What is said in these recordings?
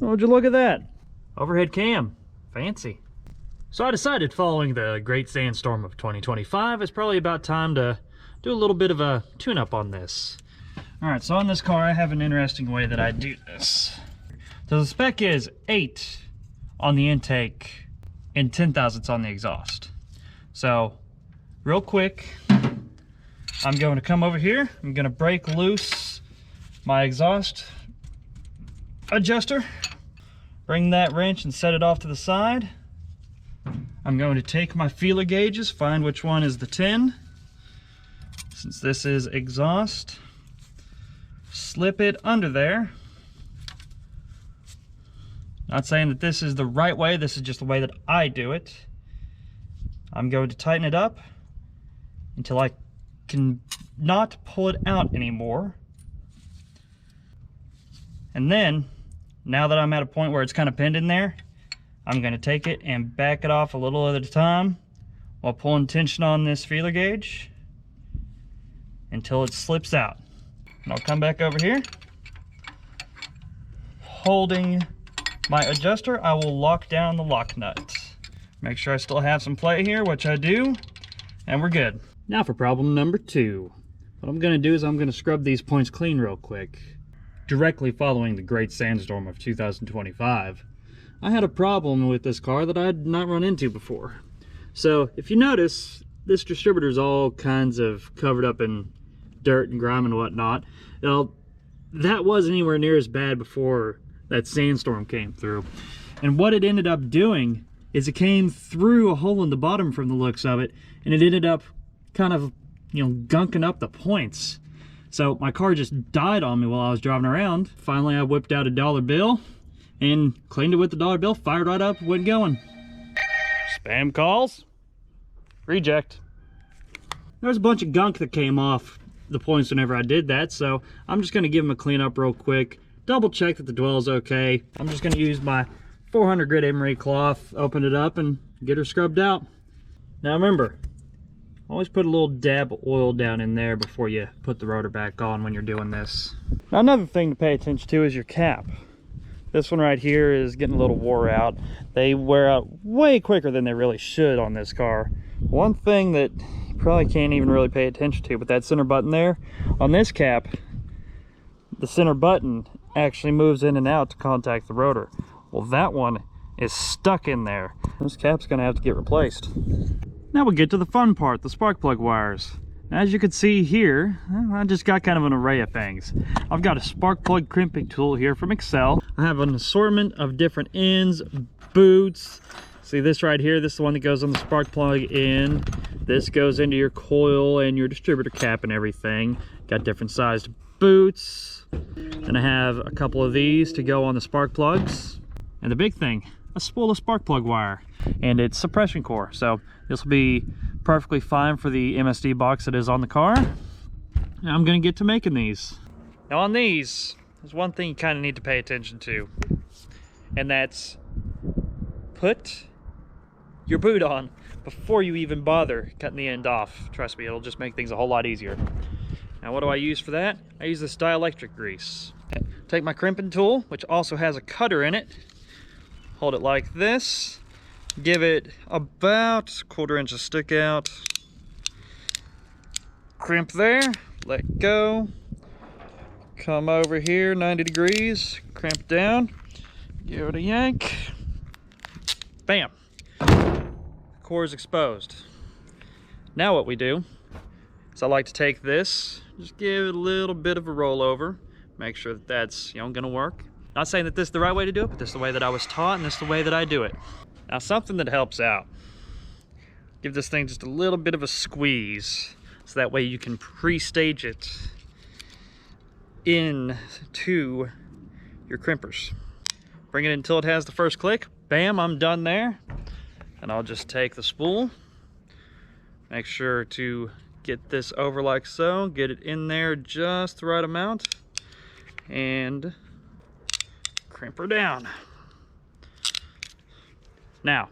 Would you look at that? Overhead cam. Fancy. So I decided, following the great sandstorm of 2025, it's probably about time to do a little bit of a tune-up on this. Alright, so on this car I have an interesting way that I do this. So the spec is 8 on the intake and 10 thousandths on the exhaust. So real quick, I'm going to come over here, I'm going to break loose my exhaust adjuster, bring that wrench and set it off to the side. I'm going to take my feeler gauges, find which one is the 10. Since this is exhaust, slip it under there. Not saying that this is the right way, this is just the way that I do it. I'm going to tighten it up until I can not pull it out anymore. And then, now that I'm at a point where it's kind of pinned in there, I'm going to take it and back it off a little at a time while pulling tension on this feeler gauge until it slips out. And I'll come back over here. Holding my adjuster, I will lock down the lock nut. Make sure I still have some play here, which I do, and we're good. Now for problem number 2. What I'm going to do is I'm going to scrub these points clean real quick. Directly following the great sandstorm of 2025, I had a problem with this car that I had not run into before. So if you notice, this distributor is all kinds of covered up in dirt and grime and whatnot. Now, that wasn't anywhere near as bad before that sandstorm came through. And what it ended up doing is it came through a hole in the bottom from the looks of it, and it ended up kind of, gunking up the points. So my car just died on me while I was driving around. Finally, I whipped out a $1 bill and cleaned it with the $1 bill, fired right up, went going. Spam calls. Reject. There's a bunch of gunk that came off the points whenever I did that, so I'm just gonna give them a clean up real quick, double check that the dwell's okay. I'm just gonna use my 400 grit emery cloth, open it up and get her scrubbed out. Now remember, always put a little dab of oil down in there before you put the rotor back on when you're doing this. Now another thing to pay attention to is your cap. This one right here is getting a little wore out. They wear out way quicker than they really should on this car. One thing that you probably can't even really pay attention to, but that center button there, on this cap, the center button actually moves in and out to contact the rotor. Well, that one is stuck in there. This cap's gonna have to get replaced. Now we get to the fun part, the spark plug wires. As you can see here, I just got kind of an array of things. I've got a spark plug crimping tool here from Excel. I have an assortment of different ends, boots. See this right here, this is the one that goes on the spark plug in. This goes into your coil and your distributor cap and everything. Got different sized boots. And I have a couple of these to go on the spark plugs. And the big thing, a spool of spark plug wire. And it's suppression core, so this will be perfectly fine for the MSD box that is on the car. Now I'm going to get to making these. Now on these, there's one thing you kind of need to pay attention to, and that's put your boot on before you even bother cutting the end off. Trust me, it'll just make things a whole lot easier. Now what do I use for that? I use this dielectric grease. Take my crimping tool, which also has a cutter in it, hold it like this, give it about 1/4 inch of stick out, crimp there, let go, come over here 90 degrees, crimp down, give it a yank, bam, core is exposed. Now what we do is I like to take this, just give it a little bit of a rollover, make sure that that's gonna work. Not saying that this is the right way to do it, but this is the way that I was taught and this is the way that I do it. Now something that helps out, give this thing just a little bit of a squeeze so that way you can pre-stage it into your crimpers. Bring it until it has the first click, bam, I'm done there. And I'll just take the spool, make sure to get this over like so, get it in there just the right amount, and crimp her down. Now,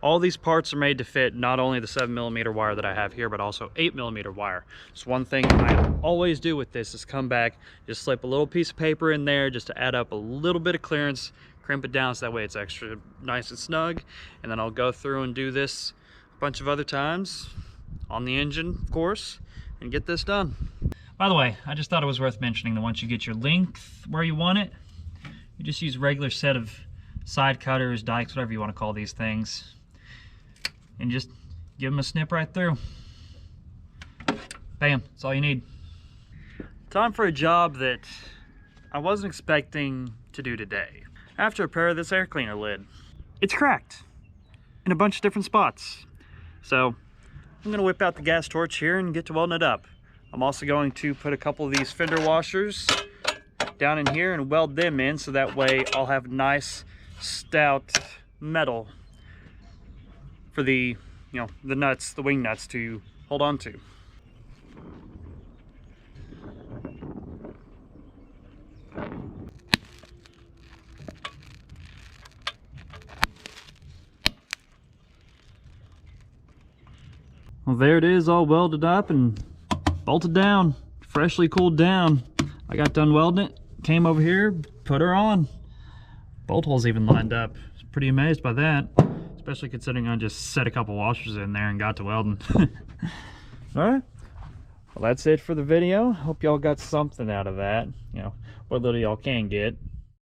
All these parts are made to fit not only the 7mm wire that I have here, but also 8mm wire. So one thing I always do with this is come back, just slip a little piece of paper in there just to add up a little bit of clearance, crimp it down so that way it's extra nice and snug. And then I'll go through and do this a bunch of other times on the engine, of course, and get this done. By the way, I just thought it was worth mentioning that once you get your length where you want it, you just use a regular set of side cutters, dikes, whatever you want to call these things, and just give them a snip right through. Bam, that's all you need. Time for a job that I wasn't expecting to do today. I have to repair this air cleaner lid. It's cracked in a bunch of different spots. So I'm gonna whip out the gas torch here and get to welding it up. I'm also going to put a couple of these fender washers down in here and weld them in so that way I'll have nice stout metal for the, the nuts, the wing nuts to hold on to. Well, there it is, all welded up and bolted down, freshly cooled down. I got done welding it, came over here, put her on. Bolt holes even lined up. I was pretty amazed by that, especially considering I just set a couple washers in there and got to welding. Alright, well that's it for the video. Hope y'all got something out of that, what little y'all can get.